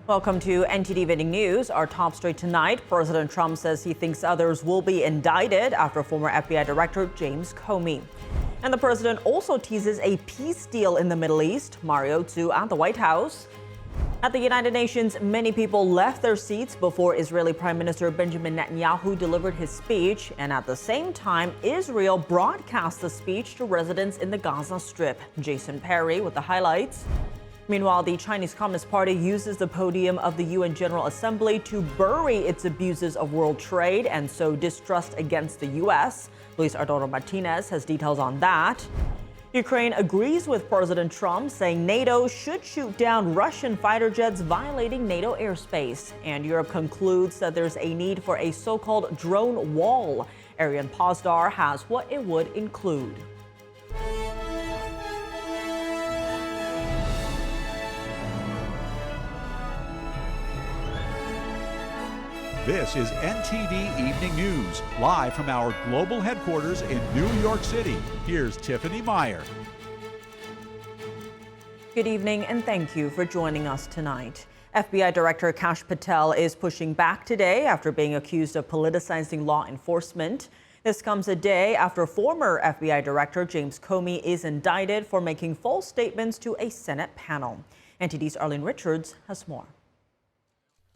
Welcome to NTD Evening News. Our top story tonight, President Trump says he thinks others will be indicted after former FBI Director James Comey. And the president also teases a peace deal in the Middle East. Mario too at the White House. At the United Nations, many people left their seats before Israeli Prime Minister Benjamin Netanyahu delivered his speech. And at the same time, Israel broadcast the speech to residents in the Gaza Strip. Jason Perry with the highlights. Meanwhile, the Chinese Communist Party uses the podium of the UN General Assembly to bury its abuses of world trade and sow distrust against the U.S. Luis Arturo Martinez has details on that. Ukraine agrees with President Trump, saying NATO should shoot down Russian fighter jets violating NATO airspace. And Europe concludes that there's a need for a so-called drone wall. Arian Pozdar has what it would include. This is NTD Evening News, live from our global headquarters in New York City. Here's Tiffany Meyer. Good evening, and thank you for joining us tonight. FBI Director Kash Patel is pushing back today after being accused of politicizing law enforcement. This comes a day after former FBI Director James Comey is indicted for making false statements to a Senate panel. NTD's Arlene Richards has more.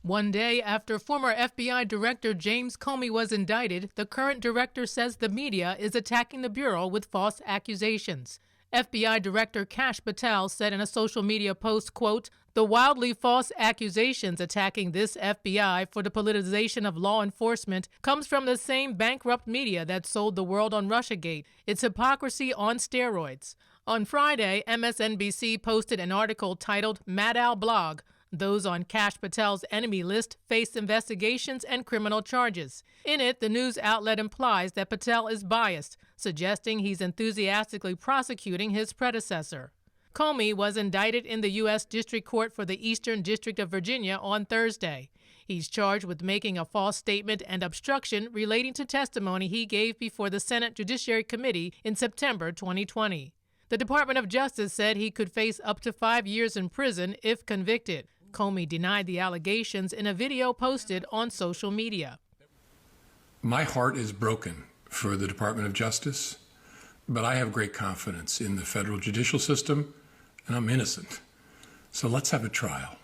One day after former FBI Director James Comey was indicted, the current director says the media is attacking the Bureau with false accusations. FBI Director Kash Patel said in a social media post, quote, "The wildly false accusations attacking this FBI for the politicization of law enforcement comes from the same bankrupt media that sold the world on Russiagate. It's hypocrisy on steroids." On Friday, MSNBC posted an article titled Mad Al Blog. Those on Kash Patel's enemy list face investigations and criminal charges. In it, the news outlet implies that Patel is biased, suggesting he's enthusiastically prosecuting his predecessor. Comey was indicted in the U.S. District Court for the Eastern District of Virginia on Thursday. He's charged with making a false statement and obstruction relating to testimony he gave before the Senate Judiciary Committee in September 2020. The Department of Justice said he could face up to 5 years in prison if convicted. Comey denied the allegations in a video posted on social media. My heart is broken for the Department of Justice, but I have great confidence in the federal judicial system, and I'm innocent. So let's have a trial.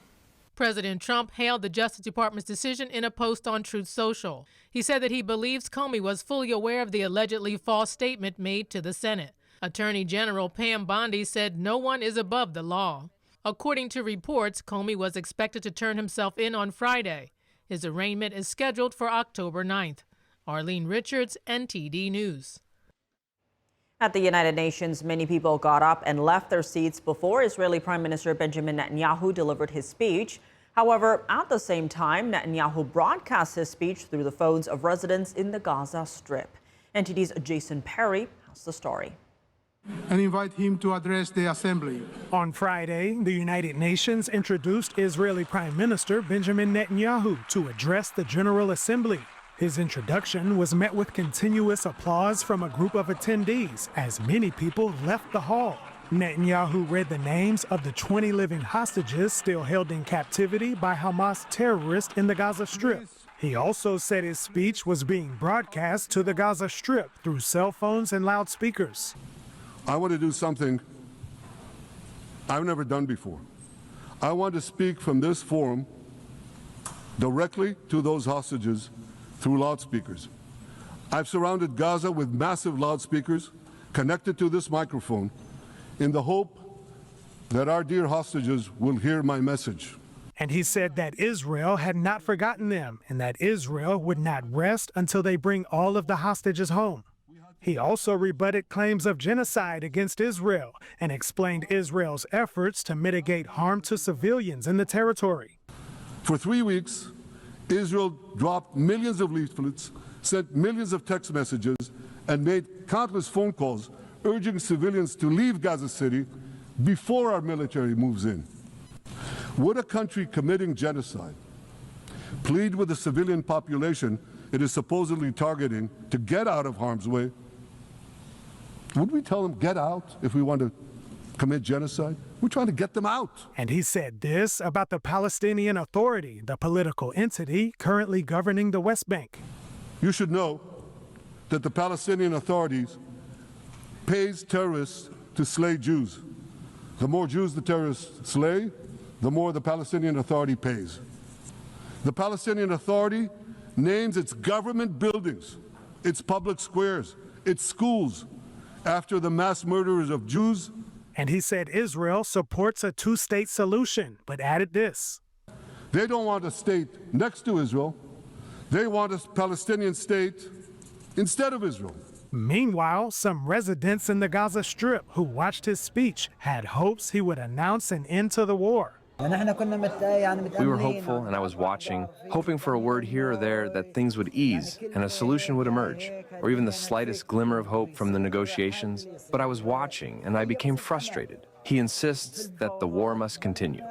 President Trump hailed the Justice Department's decision in a post on Truth Social. He said that he believes Comey was fully aware of the allegedly false statement made to the Senate. Attorney General Pam Bondi said no one is above the law. According to reports, Comey was expected to turn himself in on Friday. His arraignment is scheduled for October 9th. Arlene Richards, NTD News. At the United Nations, many people got up and left their seats before Israeli Prime Minister Benjamin Netanyahu delivered his speech. However, at the same time, Netanyahu broadcast his speech through the phones of residents in the Gaza Strip. NTD's Jason Perry has the story. And invite him to address the assembly. On Friday, the United Nations introduced Israeli Prime Minister Benjamin Netanyahu to address the General Assembly. His introduction was met with continuous applause from a group of attendees as many people left the hall. Netanyahu read the names of the 20 living hostages still held in captivity by Hamas terrorists in the Gaza Strip. He also said his speech was being broadcast to the Gaza Strip through cell phones and loudspeakers. I want to do something I've never done before. I want to speak from this forum directly to those hostages through loudspeakers. I've surrounded Gaza with massive loudspeakers connected to this microphone in the hope that our dear hostages will hear my message. And he said that Israel had not forgotten them and that Israel would not rest until they bring all of the hostages home. He also rebutted claims of genocide against Israel and explained Israel's efforts to mitigate harm to civilians in the territory. For 3 weeks, Israel dropped millions of leaflets, sent millions of text messages, and made countless phone calls urging civilians to leave Gaza City before our military moves in. Would a country committing genocide plead with the civilian population it is supposedly targeting to get out of harm's way? Would we tell them, get out, if we want to commit genocide. We're trying to get them out. And he said this about the Palestinian Authority, the political entity currently governing the West Bank. You should know that the Palestinian Authority pays terrorists to slay Jews. The more Jews the terrorists slay, the more the Palestinian Authority pays. The Palestinian Authority names its government buildings, its public squares, its schools, after the mass murderers of Jews. And he said Israel supports a two-state solution, but added this. They don't want a state next to Israel. They want a Palestinian state instead of Israel. Meanwhile, some residents in the Gaza Strip who watched his speech had hopes he would announce an end to the war. We were hopeful, and I was watching, hoping for a word here or there that things would ease and a solution would emerge, or even the slightest glimmer of hope from the negotiations. But I was watching, and I became frustrated. He insists that the war must continue.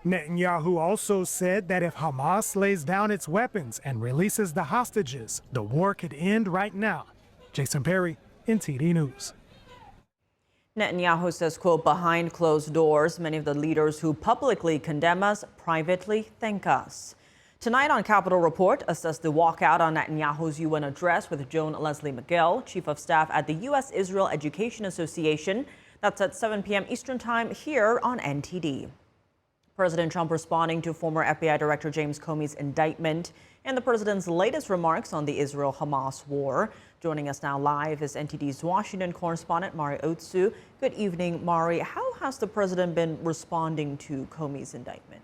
Netanyahu also said that if Hamas lays down its weapons and releases the hostages, the war could end right now. Jason Perry, NTD News. Netanyahu says, quote, behind closed doors, many of the leaders who publicly condemn us privately thank us. Tonight on Capitol Report, assess the walkout on Netanyahu's UN address with Joan Leslie McGill, Chief of Staff at the U.S.-Israel Education Association. That's at 7 p.m. Eastern Time here on NTD. President Trump responding to former FBI Director James Comey's indictment and the president's latest remarks on the Israel-Hamas war. Joining us now live is NTD's Washington correspondent Mari Otsu. Good evening, Mari. How has the president been responding to Comey's indictment?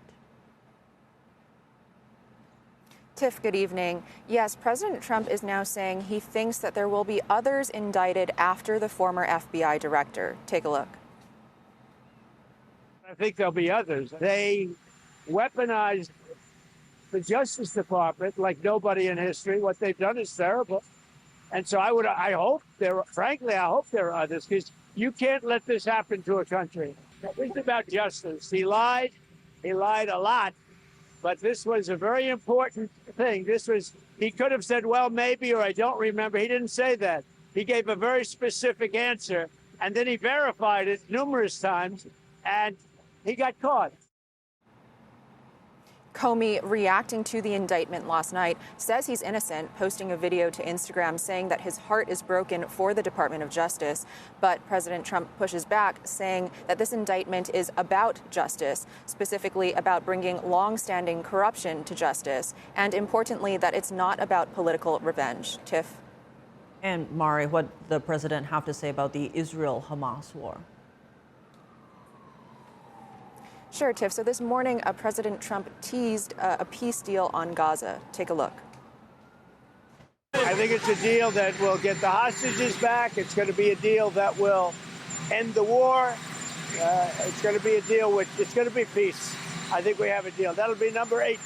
Tiff, good evening. Yes, President Trump is now saying he thinks that there will be others indicted after the former FBI director. Take a look. I think there'll be others. They weaponized the Justice Department like nobody in history. What they've done is terrible. And so I hope there are others, because you can't let this happen to a country. This is about justice. He lied a lot, but this was a very important thing. He could have said, well, maybe, or I don't remember. He didn't say that. He gave a very specific answer, and then he verified it numerous times, and he got caught. Comey, reacting to the indictment last night, says he's innocent, posting a video to Instagram saying that his heart is broken for the Department of Justice. But President Trump pushes back, saying that this indictment is about justice, specifically about bringing long-standing corruption to justice, and importantly, that it's not about political revenge. Tiff? And Mari, what the president have to say about the Israel-Hamas war? Sure, Tiff. So this morning, President Trump teased a peace deal on Gaza. Take a look. I think it's a deal that will get the hostages back. It's going to be a deal that will end the war. It's going to be a deal it's going to be peace. I think we have a deal. That'll be number 8.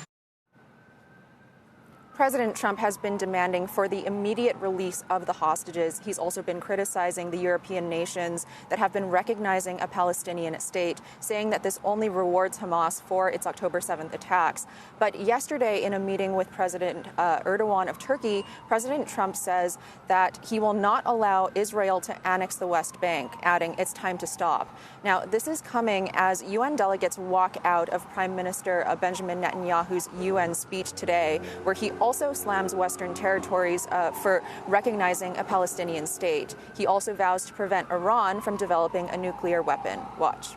President Trump has been demanding for the immediate release of the hostages. He's also been criticizing the European nations that have been recognizing a Palestinian state, saying that this only rewards Hamas for its October 7th attacks. But yesterday, in a meeting with President Erdogan of Turkey, President Trump says that he will not allow Israel to annex the West Bank, adding it's time to stop. Now, this is coming as UN delegates walk out of Prime Minister Benjamin Netanyahu's UN speech today, where he also slams Western territories for recognizing a Palestinian state. He also vows to prevent Iran from developing a nuclear weapon. Watch.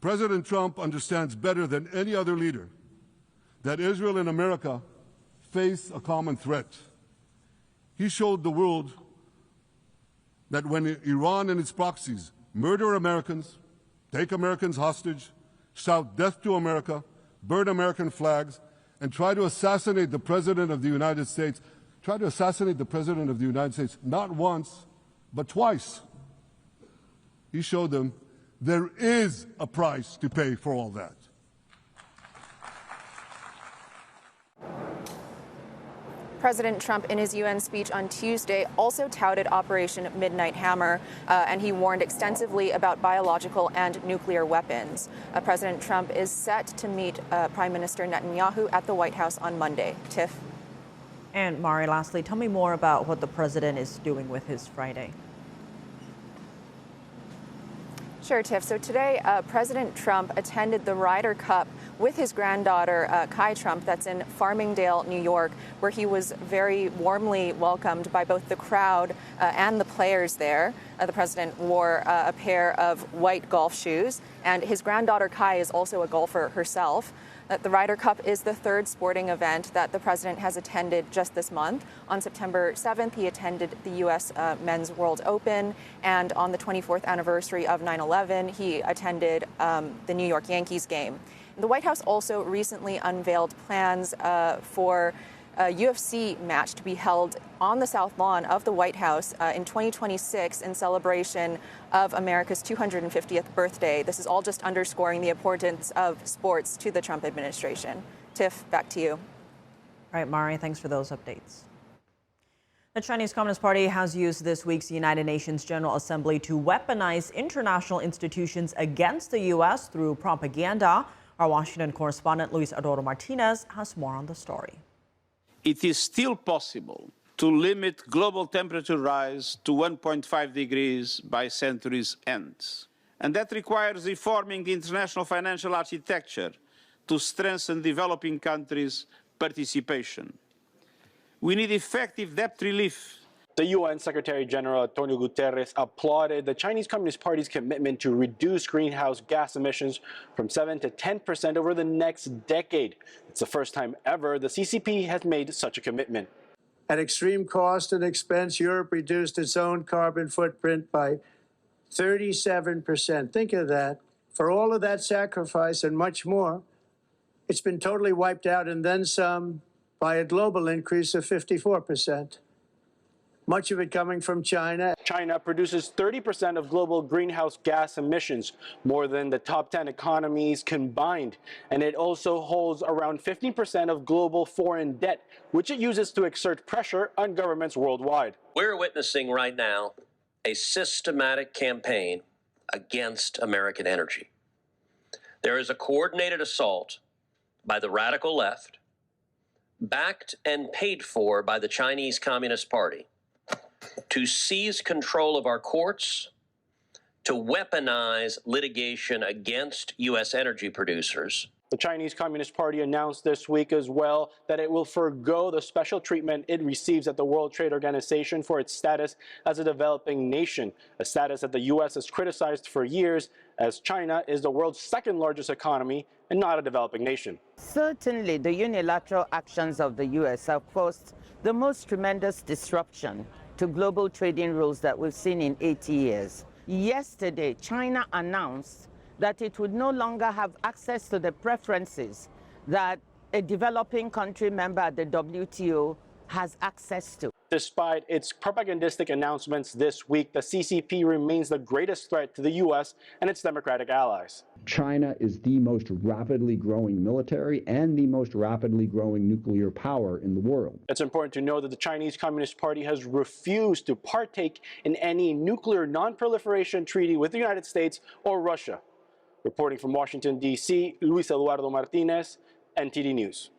President Trump understands better than any other leader that Israel and America face a common threat. He showed the world that when Iran and its proxies murder Americans, take Americans hostage, shout death to America, burn American flags, and try to assassinate the President of the United States, not once, but twice. He showed them there is a price to pay for all that. President Trump, in his UN speech on Tuesday, also touted Operation Midnight Hammer, and he warned extensively about biological and nuclear weapons. President Trump is set to meet Prime Minister Netanyahu at the White House on Monday. Tiff? And Mari, lastly, tell me more about what the president is doing with his Friday. Sure, Tiff. So today, President Trump attended the Ryder Cup with his granddaughter, Kai Trump, that's in Farmingdale, New York, where he was very warmly welcomed by both the crowd and the players there. The president wore a pair of white golf shoes, and his granddaughter, Kai, is also a golfer herself. The Ryder Cup is the third sporting event that the president has attended just this month. On September 7th, he attended the U.S. Men's World Open, and on the 24th anniversary of 9/11, he attended the New York Yankees game. The White House also recently unveiled plans for a UFC match to be held on the South Lawn of the White House in 2026 in celebration of America's 250th birthday. This is all just underscoring the importance of sports to the Trump administration. Tiff, back to you. All right, Mari, thanks for those updates. The Chinese Communist Party has used this week's United Nations General Assembly to weaponize international institutions against the U.S. through propaganda. Our Washington correspondent Luis Adoro Martinez has more on the story. It is still possible to limit global temperature rise to 1.5 degrees by century's end. And that requires reforming the international financial architecture to strengthen developing countries' participation. We need effective debt relief. The UN Secretary General Antonio Guterres applauded the Chinese Communist Party's commitment to reduce greenhouse gas emissions from 7 to 10% over the next decade. It's the first time ever the CCP has made such a commitment. At extreme cost and expense, Europe reduced its own carbon footprint by 37%. Think of that. For all of that sacrifice and much more, it's been totally wiped out and then some by a global increase of 54%. Much of it coming from China. China produces 30% of global greenhouse gas emissions, more than the top 10 economies combined. And it also holds around 15% of global foreign debt, which it uses to exert pressure on governments worldwide. We're witnessing right now a systematic campaign against American energy. There is a coordinated assault by the radical left, backed and paid for by the Chinese Communist Party, to seize control of our courts, to weaponize litigation against U.S. energy producers. The Chinese Communist Party announced this week as well that it will forgo the special treatment it receives at the World Trade Organization for its status as a developing nation, a status that the U.S. has criticized for years, as China is the world's second largest economy and not a developing nation. Certainly, the unilateral actions of the U.S. have caused the most tremendous disruption to global trading rules that we've seen in 80 years. Yesterday, China announced that it would no longer have access to the preferences that a developing country member at the WTO has access to. Despite its propagandistic announcements this week, the CCP remains the greatest threat to the U.S. and its democratic allies. China is the most rapidly growing military and the most rapidly growing nuclear power in the world. It's important to know that the Chinese Communist Party has refused to partake in any nuclear non-proliferation treaty with the United States or Russia. Reporting from Washington, D.C., Luis Eduardo Martinez, NTD News.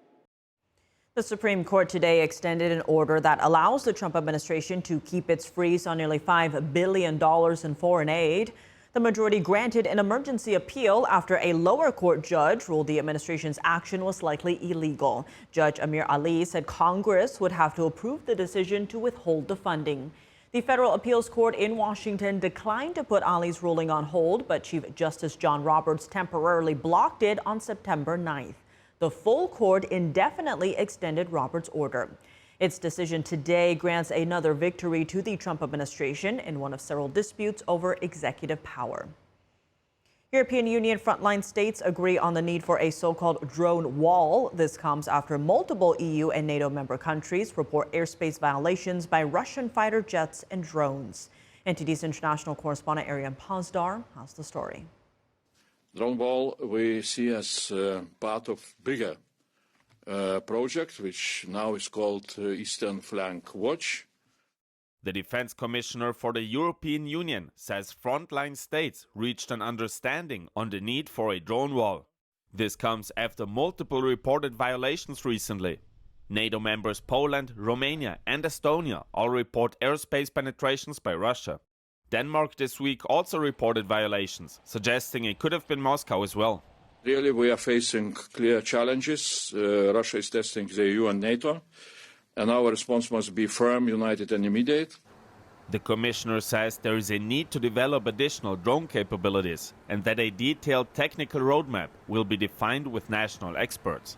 The Supreme Court today extended an order that allows the Trump administration to keep its freeze on nearly $5 billion in foreign aid. The majority granted an emergency appeal after a lower court judge ruled the administration's action was likely illegal. Judge Amir Ali said Congress would have to approve the decision to withhold the funding. The federal appeals court in Washington declined to put Ali's ruling on hold, but Chief Justice John Roberts temporarily blocked it on September 9th. The full court indefinitely extended Roberts' order. Its decision today grants another victory to the Trump administration in one of several disputes over executive power. European Union frontline states agree on the need for a so-called drone wall. This comes after multiple EU and NATO member countries report airspace violations by Russian fighter jets and drones. NTD's international correspondent Ariane Pozdar has the story. Drone wall we see as part of bigger project, which now is called Eastern Flank Watch. The Defense Commissioner for the European Union says frontline states reached an understanding on the need for a drone wall. This comes after multiple reported violations recently. NATO members Poland, Romania and Estonia all report airspace penetrations by Russia. Denmark this week also reported violations, suggesting it could have been Moscow as well. Really, we are facing clear challenges. Russia is testing the EU and NATO, and our response must be firm, united, and immediate. The commissioner says there is a need to develop additional drone capabilities and that a detailed technical roadmap will be defined with national experts.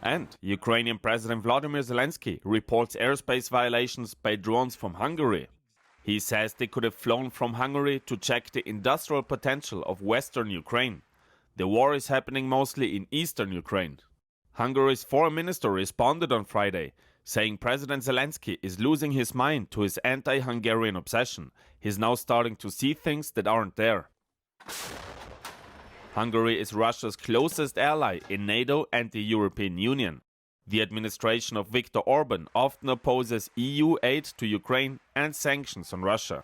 And Ukrainian President Volodymyr Zelensky reports airspace violations by drones from Hungary. He says they could have flown from Hungary to check the industrial potential of western Ukraine. The war is happening mostly in eastern Ukraine. Hungary's foreign minister responded on Friday, saying President Zelensky is losing his mind to his anti-Hungarian obsession. He's now starting to see things that aren't there. Hungary is Russia's closest ally in NATO and the European Union. The administration of Viktor Orban often opposes EU aid to Ukraine and sanctions on Russia.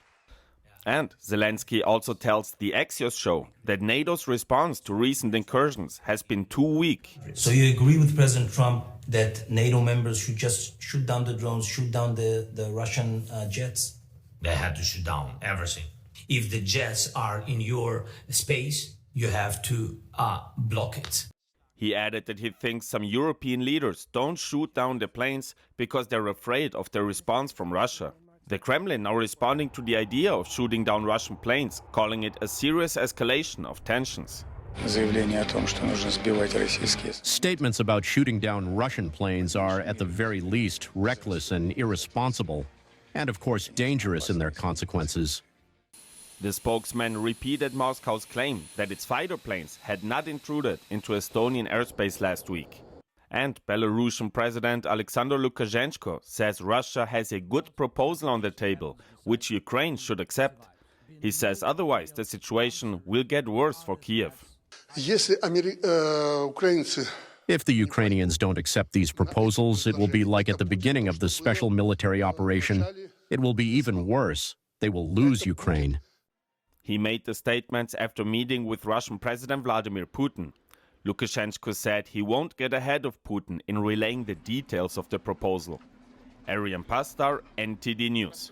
And Zelensky also tells the Axios show that NATO's response to recent incursions has been too weak. So you agree with President Trump that NATO members should just shoot down the drones, shoot down the Russian jets? They had to shoot down everything. If the jets are in your space, you have to block it. He added that he thinks some European leaders don't shoot down the planes because they're afraid of the response from Russia. The Kremlin now responding to the idea of shooting down Russian planes, calling it a serious escalation of tensions. Statements about shooting down Russian planes are, at the very least, reckless and irresponsible, and of course dangerous in their consequences. The spokesman repeated Moscow's claim that its fighter planes had not intruded into Estonian airspace last week. And Belarusian President Alexander Lukashenko says Russia has a good proposal on the table, which Ukraine should accept. He says otherwise the situation will get worse for Kiev. If the Ukrainians don't accept these proposals, it will be like at the beginning of the special military operation. It will be even worse. They will lose Ukraine. He made the statements after meeting with Russian President Vladimir Putin. Lukashenko said he won't get ahead of Putin in relaying the details of the proposal. Arian Pastar, NTD News.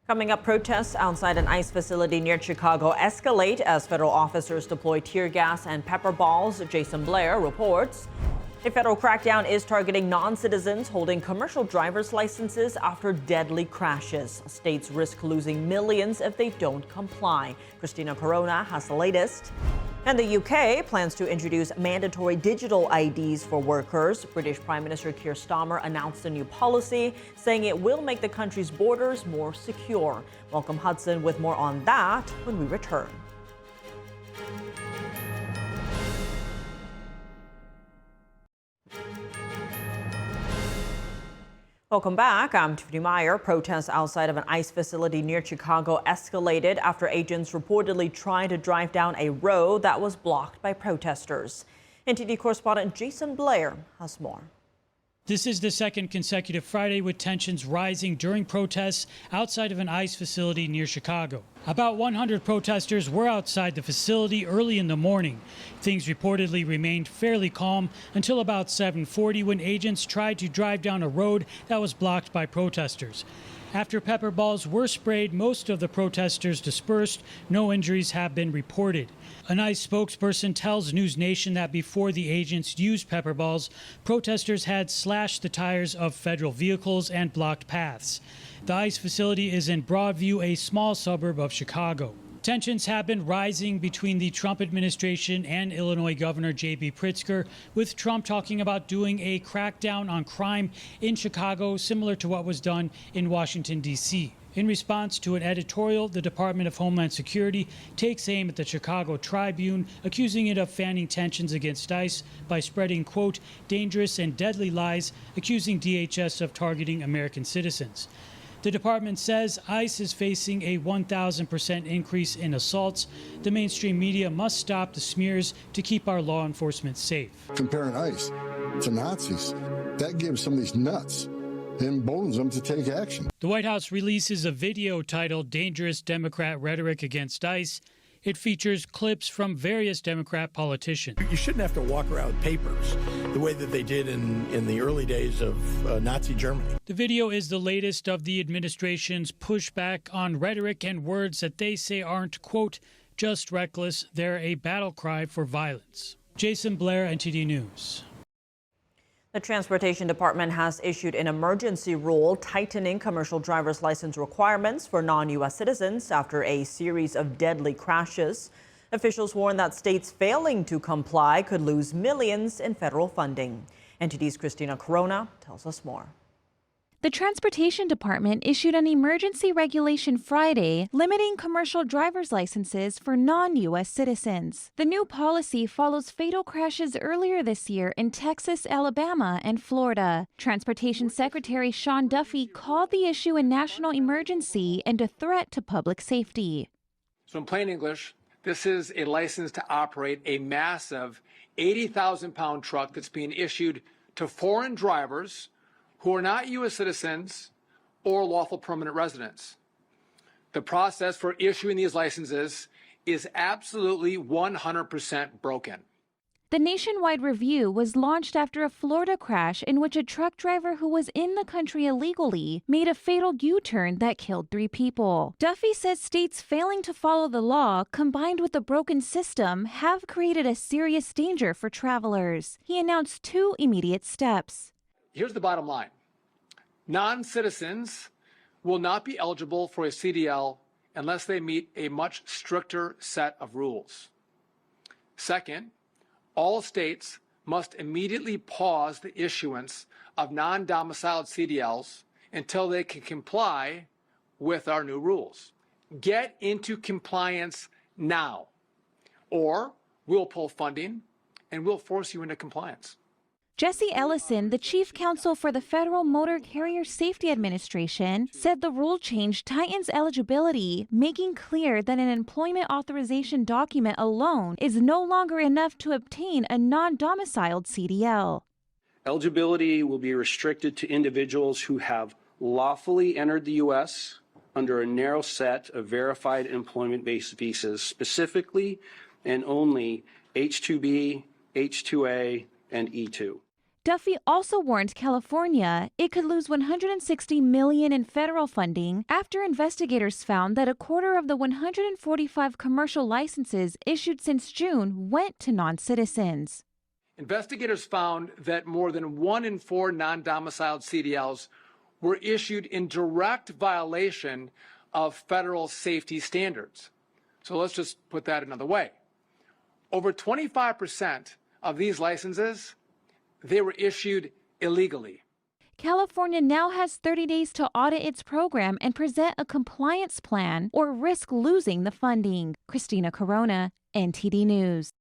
Coming up, protests outside an ICE facility near Chicago escalate as federal officers deploy tear gas and pepper balls. Jason Blair reports. A federal crackdown is targeting non-citizens holding commercial driver's licenses after deadly crashes. States risk losing millions if they don't comply. Christina Corona has the latest. And the UK plans to introduce mandatory digital IDs for workers. British Prime Minister Keir Starmer announced a new policy, saying it will make the country's borders more secure. Welcome Hudson with more on that when we return. Welcome back. I'm Tiffany Meyer. Protests outside of an ICE facility near Chicago escalated after agents reportedly tried to drive down a road that was blocked by protesters. NTD correspondent Jason Blair has more. This is the second consecutive Friday with tensions rising during protests outside of an ICE facility near Chicago. About 100 protesters were outside the facility early in the morning. Things reportedly remained fairly calm until about 7:40 when agents tried to drive down a road that was blocked by protesters. After pepper balls were sprayed, most of the protesters dispersed. No injuries have been reported. An ICE spokesperson tells News Nation that before the agents used pepper balls, protesters had slashed the tires of federal vehicles and blocked paths. The ICE facility is in Broadview, a small suburb of Chicago. Tensions have been rising between the Trump administration and Illinois Governor J.B. Pritzker, with Trump talking about doing a crackdown on crime in Chicago, similar to what was done in Washington, D.C. In response to an editorial, the Department of Homeland Security takes aim at the Chicago Tribune, accusing it of fanning tensions against ICE by spreading, quote, dangerous and deadly lies, accusing DHS of targeting American citizens. The department says ICE is facing a 1,000% increase in assaults. The mainstream media must stop the smears to keep our law enforcement safe. Comparing ICE to Nazis, that gives some of these nuts and emboldens them to take action. The White House releases a video titled Dangerous Democrat Rhetoric Against ICE. It features clips from various Democrat politicians. You shouldn't have to walk around with papers the way that they did in the early days of Nazi Germany. The video is the latest of the administration's pushback on rhetoric and words that they say aren't, quote, just reckless, they're a battle cry for violence. Jason Blair, NTD News. The Transportation Department has issued an emergency rule tightening commercial driver's license requirements for non-U.S. citizens after a series of deadly crashes. Officials warn that states failing to comply could lose millions in federal funding. NTD's Christina Corona tells us more. The Transportation Department issued an emergency regulation Friday limiting commercial driver's licenses for non-U.S. citizens. The new policy follows fatal crashes earlier this year in Texas, Alabama, and Florida. Transportation Secretary Sean Duffy called the issue a national emergency and a threat to public safety. So in plain English, this is a license to operate a massive 80,000-pound truck that's being issued to foreign drivers who are not U.S. citizens or lawful permanent residents. The process for issuing these licenses is absolutely 100% broken. The nationwide review was launched after a Florida crash in which a truck driver who was in the country illegally made a fatal U-turn that killed 3 people. Duffy says states failing to follow the law, combined with a broken system, have created a serious danger for travelers. He announced 2 immediate steps. Here's the bottom line. Non-citizens will not be eligible for a CDL unless they meet a much stricter set of rules. Second, all states must immediately pause the issuance of non-domiciled CDLs until they can comply with our new rules. Get into compliance now, or we'll pull funding and we'll force you into compliance. Jesse Ellison, the chief counsel for the Federal Motor Carrier Safety Administration, said the rule change tightens eligibility, making clear that an employment authorization document alone is no longer enough to obtain a non-domiciled CDL. Eligibility will be restricted to individuals who have lawfully entered the U.S. under a narrow set of verified employment-based visas, specifically and only H-2B, H-2A, and E-2. Duffy also warned California it could lose $160 million in federal funding after investigators found that a quarter of the 145 commercial licenses issued since June went to non-citizens. Investigators found that more than 1 in 4 non-domiciled CDLs were issued in direct violation of federal safety standards. So let's just put that another way. Over 25% of these licenses, they were issued illegally. California now has 30 days to audit its program and present a compliance plan or risk losing the funding. Christina Corona, NTD News.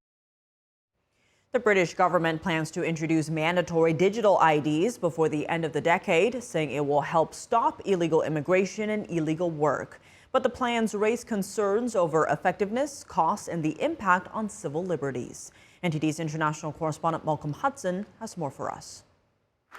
The British government plans to introduce mandatory digital IDs before the end of the decade, saying it will help stop illegal immigration and illegal work. But the plans raise concerns over effectiveness, costs, and the impact on civil liberties. NTD's international correspondent Malcolm Hudson has more for us.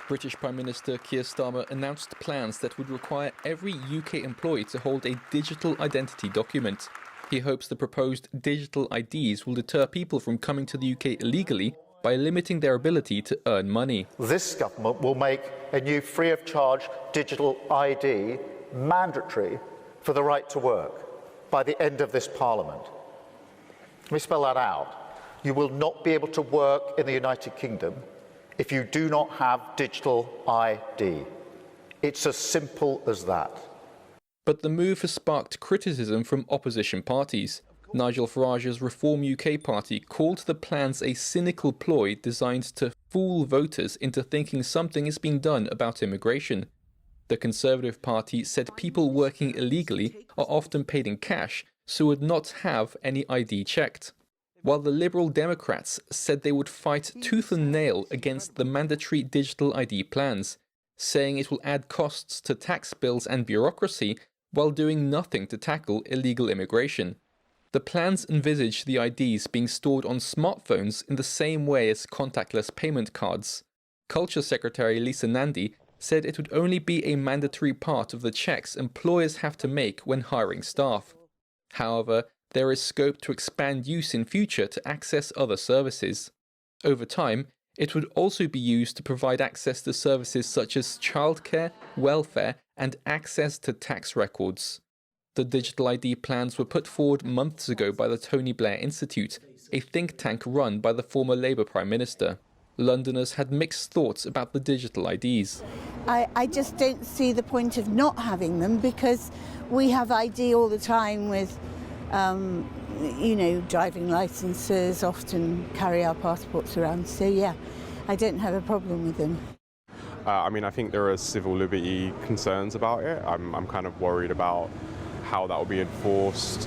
British Prime Minister Keir Starmer announced plans that would require every UK employee to hold a digital identity document. He hopes the proposed digital IDs will deter people from coming to the UK illegally by limiting their ability to earn money. This government will make a new free-of-charge digital ID mandatory for the right to work by the end of this Parliament. Let me spell that out. You will not be able to work in the United Kingdom if you do not have digital ID. It's as simple as that. But the move has sparked criticism from opposition parties. Nigel Farage's Reform UK party called the plans a cynical ploy designed to fool voters into thinking something is being done about immigration. The Conservative Party said people working illegally are often paid in cash, so would not have any ID checked. While the Liberal Democrats said they would fight tooth and nail against the mandatory digital ID plans, saying it will add costs to tax bills and bureaucracy while doing nothing to tackle illegal immigration. The plans envisage the IDs being stored on smartphones in the same way as contactless payment cards. Culture Secretary Lisa Nandy said it would only be a mandatory part of the checks employers have to make when hiring staff. However, there is scope to expand use in future to access other services. Over time, It would also be used to provide access to services such as childcare, welfare, and access to tax records. The digital ID plans were put forward months ago by the Tony Blair Institute, a think tank run by the former Labour Prime Minister. Londoners had mixed thoughts about the digital IDs. I just don't see the point of not having them, because we have ID all the time with, driving licenses, often carry our passports around. So, yeah, I don't have a problem with them. I think there are civil liberty concerns about it. I'm kind of worried about how that will be enforced,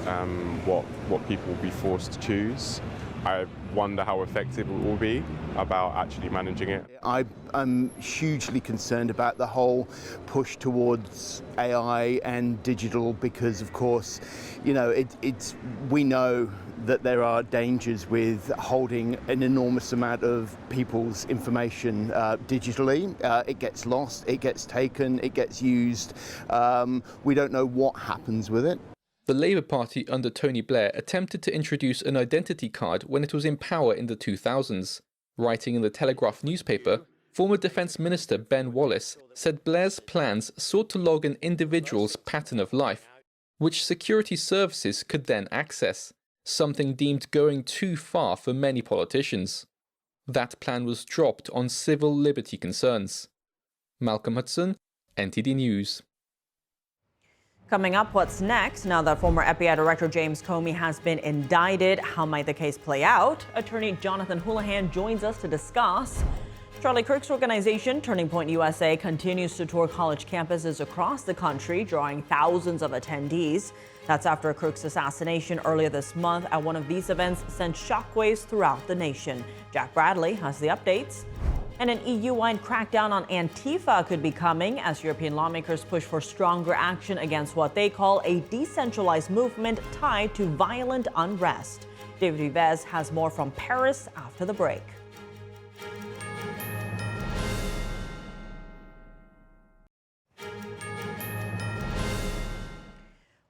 what people will be forced to choose. I wonder how effective it will be about actually managing it. I'm hugely concerned about the whole push towards AI and digital because, of course, we know that there are dangers with holding an enormous amount of people's information digitally. It gets lost, it gets taken, it gets used. We don't know what happens with it. The Labour Party under Tony Blair attempted to introduce an identity card when it was in power in the 2000s. Writing in the Telegraph newspaper, former Defence Minister Ben Wallace said Blair's plans sought to log an individual's pattern of life, which security services could then access, something deemed going too far for many politicians. That plan was dropped on civil liberty concerns. Malcolm Hudson, NTD News. Coming up, what's next? Now that former FBI Director James Comey has been indicted, how might the case play out? Attorney Jonathan Houlihan joins us to discuss. Charlie Kirk's organization, Turning Point USA, continues to tour college campuses across the country, drawing thousands of attendees. That's after Kirk's assassination earlier this month at one of these events sent shockwaves throughout the nation. Jack Bradley has the updates. And an EU-wide crackdown on Antifa could be coming as European lawmakers push for stronger action against what they call a decentralized movement tied to violent unrest. David Vivez has more from Paris after the break.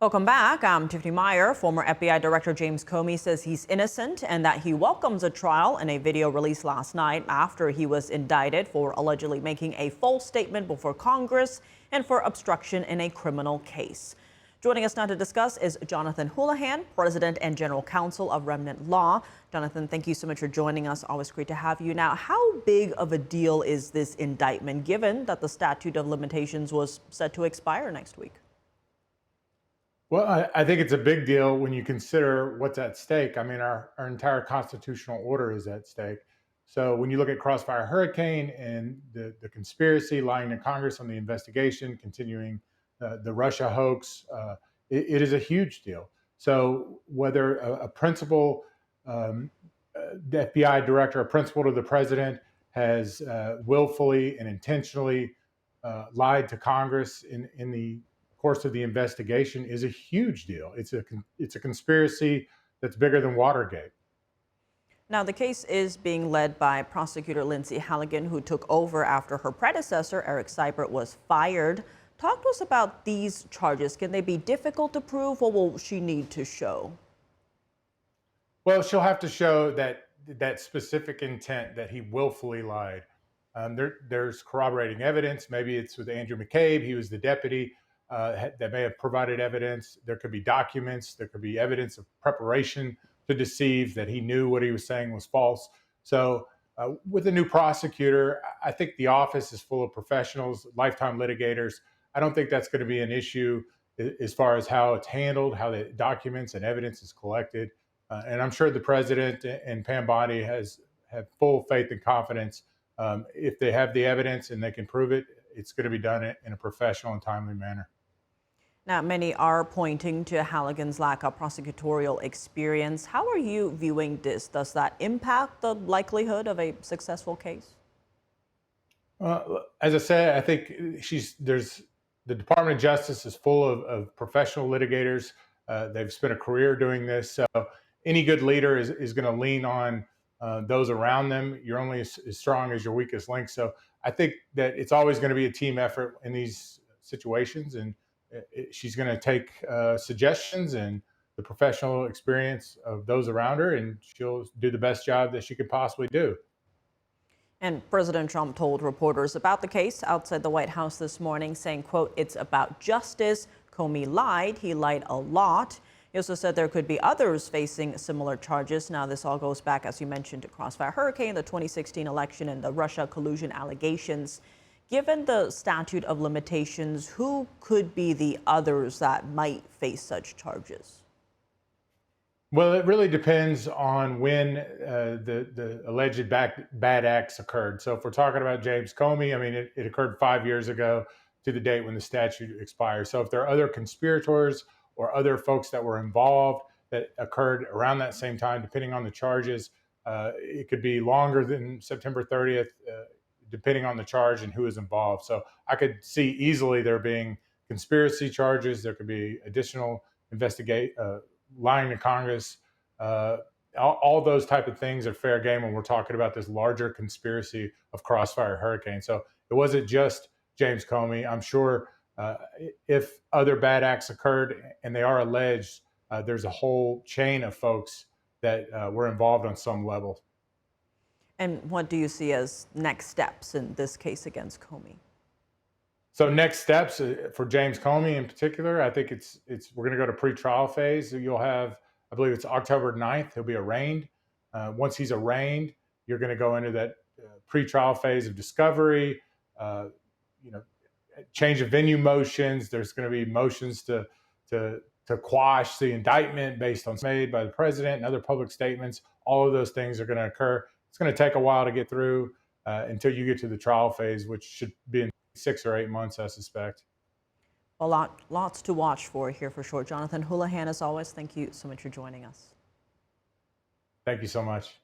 Welcome back. I'm Tiffany Meyer. Former FBI Director James Comey says he's innocent and that he welcomes a trial in a video released last night after he was indicted for allegedly making a false statement before Congress and for obstruction in a criminal case. Joining us now to discuss is Jonathan Houlihan, President and General Counsel of Remnant Law. Jonathan, thank you so much for joining us. Always great to have you. Now, how big of a deal is this indictment, given that the statute of limitations was set to expire next week? Well, I think it's a big deal when you consider what's at stake. I mean, our entire constitutional order is at stake. So when you look at Crossfire Hurricane and the conspiracy, lying to Congress on the investigation, continuing the Russia hoax, it is a huge deal. So whether a principal, the FBI director, a principal to the president has willfully and intentionally lied to Congress in the course of the investigation is a huge deal. It's a conspiracy that's bigger than Watergate. Now, the case is being led by prosecutor Lindsay Halligan, who took over after her predecessor, Eric Seibert, was fired. Talk to us about these charges. Can they be difficult to prove? What will she need to show? Well, she'll have to show that specific intent, that he willfully lied. There's corroborating evidence. Maybe it's with Andrew McCabe. He was the deputy. That may have provided evidence. There could be documents. There could be evidence of preparation to deceive, that he knew what he was saying was false. So with a new prosecutor, I think the office is full of professionals, lifetime litigators. I don't think that's going to be an issue as far as how it's handled, how the documents and evidence is collected. And I'm sure the president and Pam Bondi have full faith and confidence. If they have the evidence and they can prove it, it's going to be done in a professional and timely manner. Now, many are pointing to Halligan's lack of prosecutorial experience. How are you viewing this? Does that impact the likelihood of a successful case? As I said, I think the Department of Justice is full of professional litigators. They've spent a career doing this. So any good leader is going to lean on those around them. You're only as strong as your weakest link. So I think that it's always going to be a team effort in these situations. And she's going to take suggestions and the professional experience of those around her, and she'll do the best job that she could possibly do. And President Trump told reporters about the case outside the White House this morning, saying, quote, "It's about justice. Comey lied. He lied a lot." He also said there could be others facing similar charges. Now, this all goes back, as you mentioned, to Crossfire Hurricane, the 2016 election, and the Russia collusion allegations. Given the statute of limitations, who could be the others that might face such charges? Well, it really depends on when the alleged bad acts occurred. So if we're talking about James Comey, I mean, it occurred 5 years ago to the date when the statute expires. So if there are other conspirators or other folks that were involved that occurred around that same time, depending on the charges, it could be longer than September 30th, depending on the charge and who is involved. So I could see easily there being conspiracy charges. There could be additional lying to Congress. All those type of things are fair game when we're talking about this larger conspiracy of Crossfire Hurricane. So it wasn't just James Comey. I'm sure if other bad acts occurred and they are alleged, there's a whole chain of folks that were involved on some level. And what do you see as next steps in this case against Comey? So next steps for James Comey in particular, I think we're going to go to pre-trial phase. You'll have, I believe it's October 9th, he'll be arraigned. Once he's arraigned, you're going to go into that pre-trial phase of discovery, change of venue motions. There's going to be motions to quash the indictment based on made by the president and other public statements. All of those things are going to occur. It's going to take a while to get through until you get to the trial phase, which should be in 6 or 8 months, I suspect. Well, lots to watch for here for sure. Jonathan Houlihan, as always, thank you so much for joining us. Thank you so much.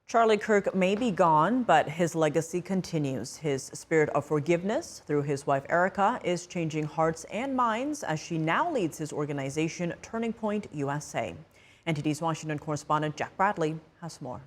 Charlie Kirk may be gone, but his legacy continues. His spirit of forgiveness through his wife Erica is changing hearts and minds as she now leads his organization, Turning Point USA. NTD's Washington correspondent Jack Bradley has more.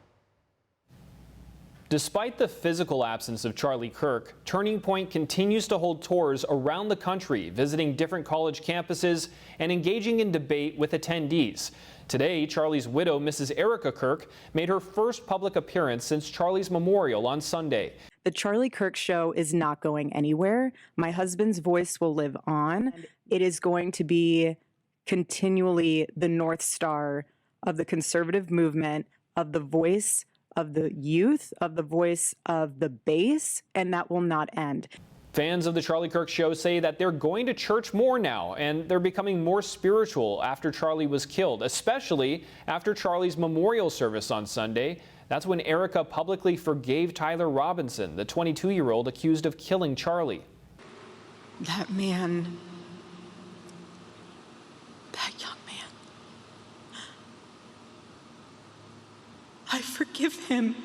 Despite the physical absence of Charlie Kirk, Turning Point continues to hold tours around the country, visiting different college campuses and engaging in debate with attendees. Today, Charlie's widow, Mrs. Erica Kirk, made her first public appearance since Charlie's memorial on Sunday. The Charlie Kirk Show is not going anywhere. My husband's voice will live on. It is going to be continually the North Star of the conservative movement, of the voice of the youth, of the voice of the base, and that will not end. Fans of the Charlie Kirk Show say that they're going to church more now, and they're becoming more spiritual after Charlie was killed, especially after Charlie's memorial service on Sunday. That's when Erica publicly forgave Tyler Robinson, the 22-year-old accused of killing Charlie. That man, that young man, I forgive him.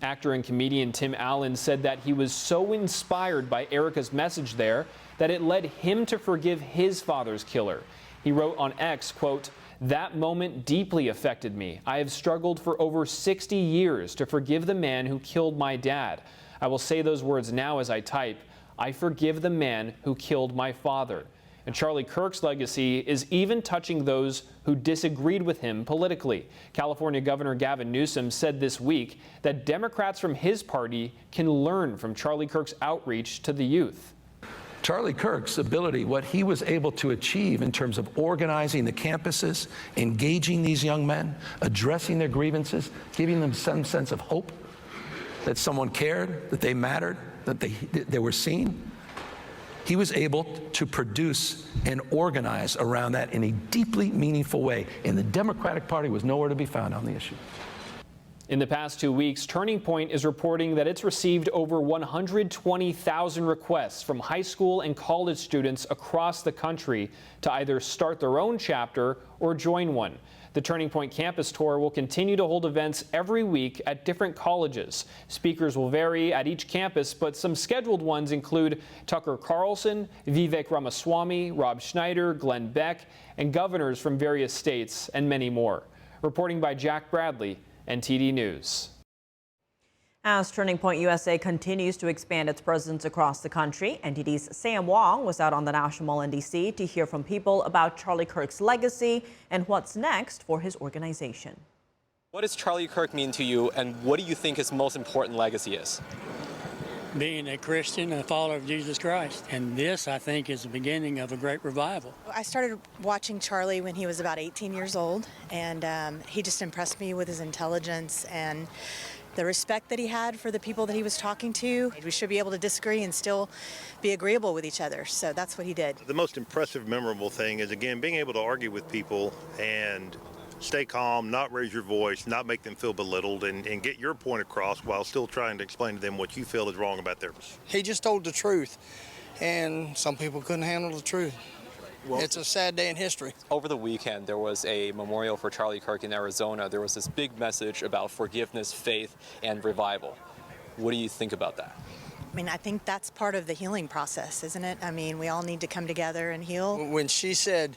Actor and comedian Tim Allen said that he was so inspired by Erica's message there that it led him to forgive his father's killer. He wrote on X, quote, "That moment deeply affected me. I have struggled for over 60 years to forgive the man who killed my dad. I will say those words now as I type. I forgive the man who killed my father." And Charlie Kirk's legacy is even touching those who disagreed with him politically. California Governor Gavin Newsom said this week that Democrats from his party can learn from Charlie Kirk's outreach to the youth. Charlie Kirk's ability, what he was able to achieve in terms of organizing the campuses, engaging these young men, addressing their grievances, giving them some sense of hope, that someone cared, that they mattered, that they were seen. He was able to produce and organize around that in a deeply meaningful way. And the Democratic Party was nowhere to be found on the issue. In the past 2 weeks, Turning Point is reporting that it's received over 120,000 requests from high school and college students across the country to either start their own chapter or join one. The Turning Point campus tour will continue to hold events every week at different colleges. Speakers will vary at each campus, but some scheduled ones include Tucker Carlson, Vivek Ramaswamy, Rob Schneider, Glenn Beck, and governors from various states, and many more. Reporting by Jack Bradley, NTD News. As Turning Point USA continues to expand its presence across the country, NTD's Sam Wong was out on the National Mall in D.C. to hear from people about Charlie Kirk's legacy and what's next for his organization. What does Charlie Kirk mean to you, and what do you think his most important legacy is? Being a Christian, a follower of Jesus Christ. And this, I think, is the beginning of a great revival. I started watching Charlie when he was about 18 years old, and he just impressed me with his intelligence and the respect that he had for the people that he was talking to. We should be able to disagree and still be agreeable with each other, so that's what he did. The most impressive, memorable thing is, again, being able to argue with people and stay calm, not raise your voice, not make them feel belittled, and get your point across while still trying to explain to them what you feel is wrong about theirs. He just told the truth, and some people couldn't handle the truth. Well, it's a sad day in history. Over the weekend, there was a memorial for Charlie Kirk in Arizona. There was this big message about forgiveness, faith, and revival. What do you think about that? I mean, I think that's part of the healing process, isn't it? I mean, we all need to come together and heal. When she said,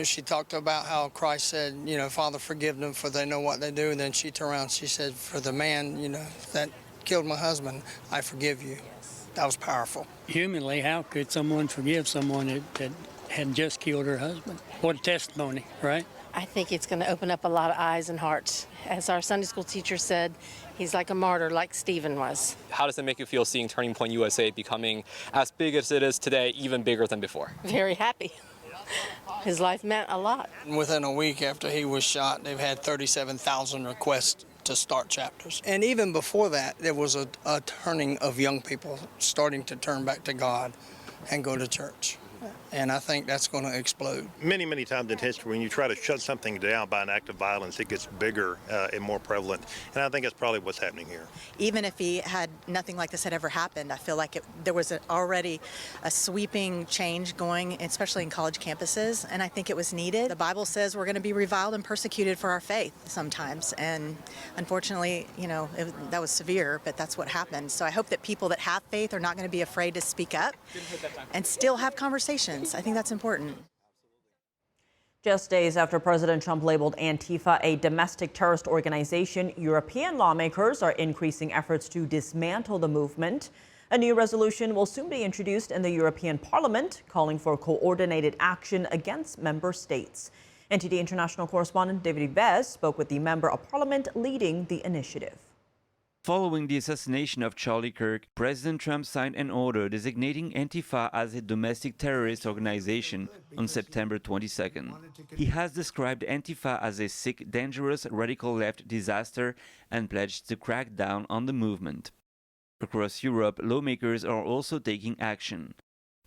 she talked about how Christ said, Father, forgive them for they know what they do. And then she turned around, she said, for the man, that killed my husband, I forgive you. Yes. That was powerful. Humanly, how could someone forgive someone that had just killed her husband? What a testimony, right? I think it's going to open up a lot of eyes and hearts. As our Sunday school teacher said, he's like a martyr, like Stephen was. How does it make you feel seeing Turning Point USA becoming as big as it is today, even bigger than before? Very happy. His life meant a lot. Within a week after he was shot, they've had 37,000 requests to start chapters. And even before that, there was a turning of young people starting to turn back to God and go to church. And I think that's going to explode. Many, many times in history, when you try to shut something down by an act of violence, it gets bigger and more prevalent. And I think that's probably what's happening here. Even if he had nothing like this had ever happened, I feel like there was already a sweeping change going, especially in college campuses, and I think it was needed. The Bible says we're going to be reviled and persecuted for our faith sometimes, and unfortunately, that was severe, but that's what happened. So I hope that people that have faith are not going to be afraid to speak up and still have conversations. I think that's important. Just days after President Trump labeled Antifa a domestic terrorist organization, European lawmakers are increasing efforts to dismantle the movement. A new resolution will soon be introduced in the European Parliament, calling for coordinated action against member states. NTD international correspondent David Ives spoke with the member of parliament leading the initiative. Following the assassination of Charlie Kirk, President Trump signed an order designating Antifa as a domestic terrorist organization on September 22nd. He has described Antifa as a sick, dangerous, radical left disaster and pledged to crack down on the movement. Across Europe, lawmakers are also taking action.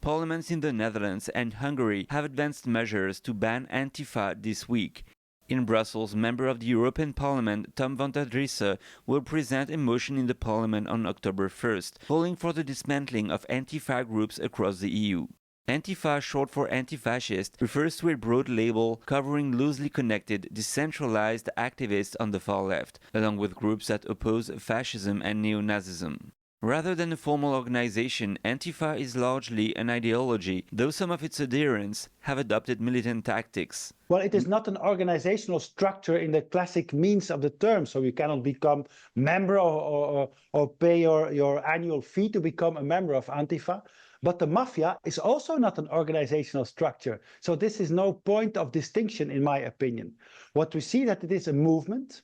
Parliaments in the Netherlands and Hungary have advanced measures to ban Antifa this week. In Brussels, member of the European Parliament Tom van der Driessen will present a motion in the Parliament on October 1st, calling for the dismantling of Antifa groups across the EU. Antifa, short for anti-fascist, refers to a broad label covering loosely connected, decentralized activists on the far left, along with groups that oppose fascism and neo-Nazism. Rather than a formal organization, Antifa is largely an ideology, though some of its adherents have adopted militant tactics. Well, it is not an organizational structure in the classic means of the term, so you cannot become member or pay your annual fee to become a member of Antifa. But the mafia is also not an organizational structure, so this is no point of distinction in my opinion. What we see that it is a movement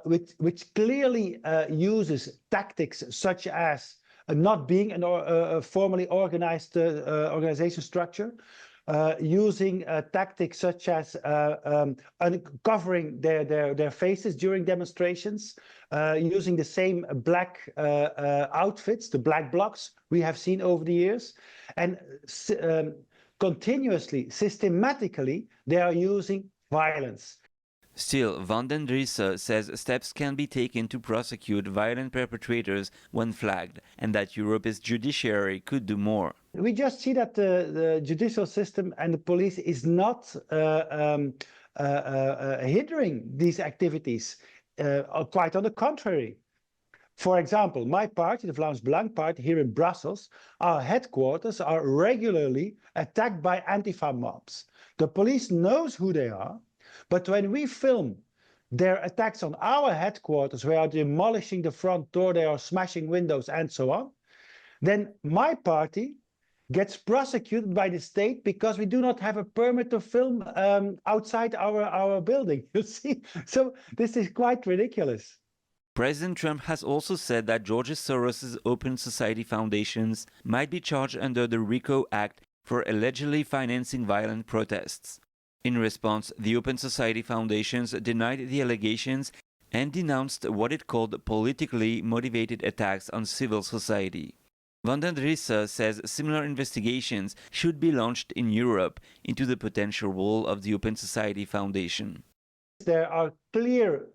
which clearly uses tactics such as not being a formally organized organization structure, using tactics such as uncovering their faces during demonstrations, using the same black outfits, the black blocs we have seen over the years, and continuously, systematically, they are using violence. Still, van den Driessen says steps can be taken to prosecute violent perpetrators when flagged, and that Europe's judiciary could do more. We just see that the judicial system and the police is not hindering these activities. Quite on the contrary. For example, my party, the Vlaams Belang Party, here in Brussels, our headquarters are regularly attacked by Antifa mobs. The police knows who they are. But when we film their attacks on our headquarters, where they are demolishing the front door, they are smashing windows and so on, then my party gets prosecuted by the state because we do not have a permit to film outside our building. You see? So this is quite ridiculous. President Trump has also said that George Soros' Open Society foundations might be charged under the RICO Act for allegedly financing violent protests. In response, the Open Society foundations denied the allegations and denounced what it called politically motivated attacks on civil society. Vanden Driessen says similar investigations should be launched in Europe into the potential role of the Open Society Foundation. There are clear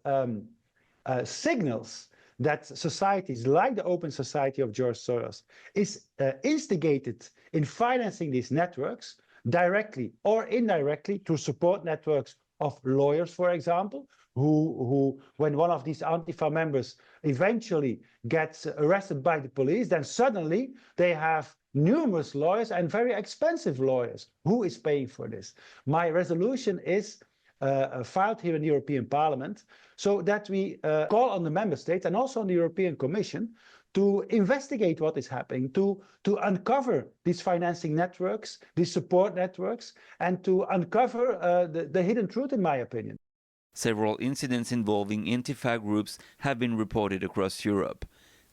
signals that societies like the Open Society of George Soros is instigated in financing these networks directly or indirectly to support networks of lawyers, for example, who when one of these Antifa members eventually gets arrested by the police, then suddenly they have numerous lawyers and very expensive lawyers. Who is paying for this? My resolution is filed here in the European Parliament so that we call on the member states and also on the European Commission to investigate what is happening, to uncover these financing networks, these support networks, and to uncover the hidden truth, in my opinion. Several incidents involving Antifa groups have been reported across Europe.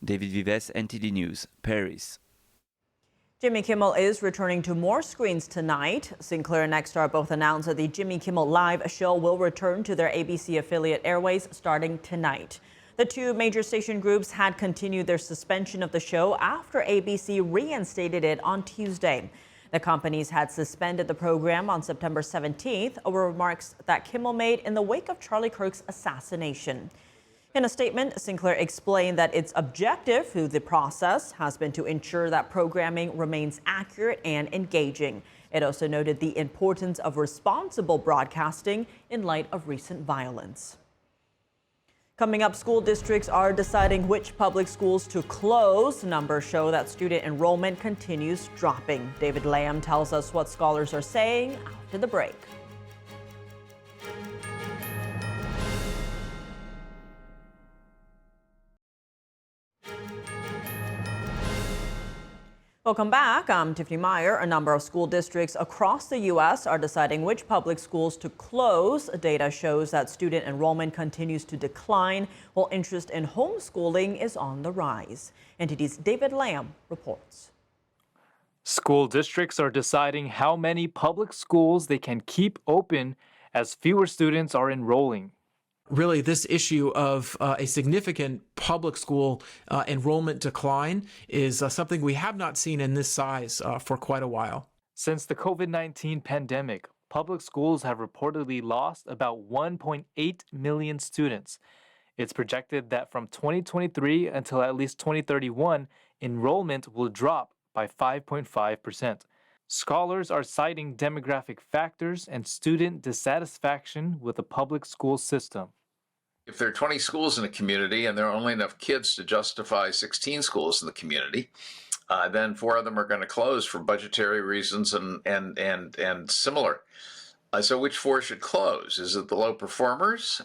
David Vives, NTD News, Paris. Jimmy Kimmel is returning to more screens tonight. Sinclair and Nexstar both announced that the Jimmy Kimmel Live show will return to their ABC affiliate airways starting tonight. The two major station groups had continued their suspension of the show after ABC reinstated it on Tuesday. The companies had suspended the program on September 17th over remarks that Kimmel made in the wake of Charlie Kirk's assassination. In a statement, Sinclair explained that its objective through the process has been to ensure that programming remains accurate and engaging. It also noted the importance of responsible broadcasting in light of recent violence. Coming up, school districts are deciding which public schools to close. Numbers show that student enrollment continues dropping. David Lamb tells us what scholars are saying after the break. Welcome back. I'm Tiffany Meyer. A number of school districts across the U.S. are deciding which public schools to close. Data shows that student enrollment continues to decline, while interest in homeschooling is on the rise. NTD's David Lamb reports. School districts are deciding how many public schools they can keep open as fewer students are enrolling. Really, this issue of a significant public school enrollment decline is something we have not seen in this size for quite a while. Since the COVID-19 pandemic, public schools have reportedly lost about 1.8 million students. It's projected that from 2023 until at least 2031, enrollment will drop by 5.5%. Scholars are citing demographic factors and student dissatisfaction with the public school system. If there are 20 schools in a community and there are only enough kids to justify 16 schools in the community, then 4 of them are going to close for budgetary reasons and similar. So which 4 should close? Is it the low performers,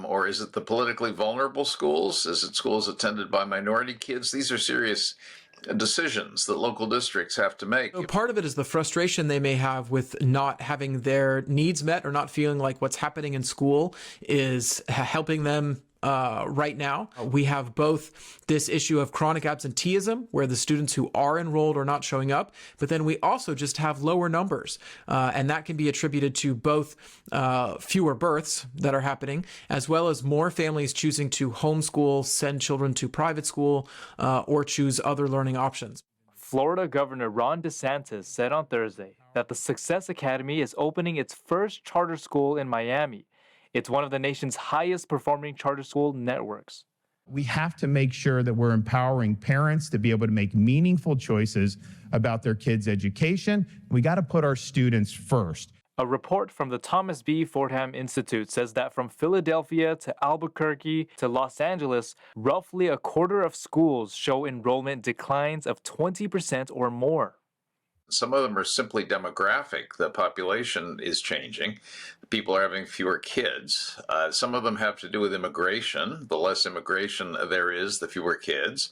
or is it the politically vulnerable schools? Is it schools attended by minority kids? These are serious decisions that local districts have to make. So part of it is the frustration they may have with not having their needs met or not feeling like what's happening in school is helping them right now. We have both this issue of chronic absenteeism, where the students who are enrolled are not showing up, but then we also just have lower numbers. And that can be attributed to both fewer births that are happening, as well as more families choosing to homeschool, send children to private school, or choose other learning options. Florida Governor Ron DeSantis said on Thursday that the Success Academy is opening its first charter school in Miami. It's one of the nation's highest performing charter school networks. We have to make sure that we're empowering parents to be able to make meaningful choices about their kids' education. We got to put our students first. A report from the Thomas B. Fordham Institute says that from Philadelphia to Albuquerque to Los Angeles, roughly a quarter of schools show enrollment declines of 20% or more. Some of them are simply demographic. The population is changing. People are having fewer kids. Some of them have to do with immigration. The less immigration there is, the fewer kids.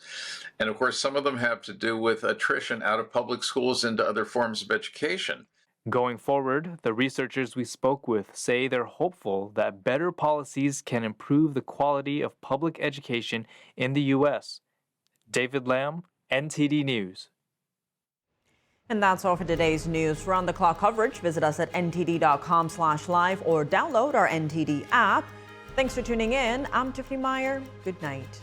And of course, some of them have to do with attrition out of public schools into other forms of education. Going forward, the researchers we spoke with say they're hopeful that better policies can improve the quality of public education in the U.S. David Lamb, NTD News. And that's all for today's news. For round-the-clock coverage, visit us at ntd.com/live or download our NTD app. Thanks for tuning in. I'm Tiffany Meyer. Good night.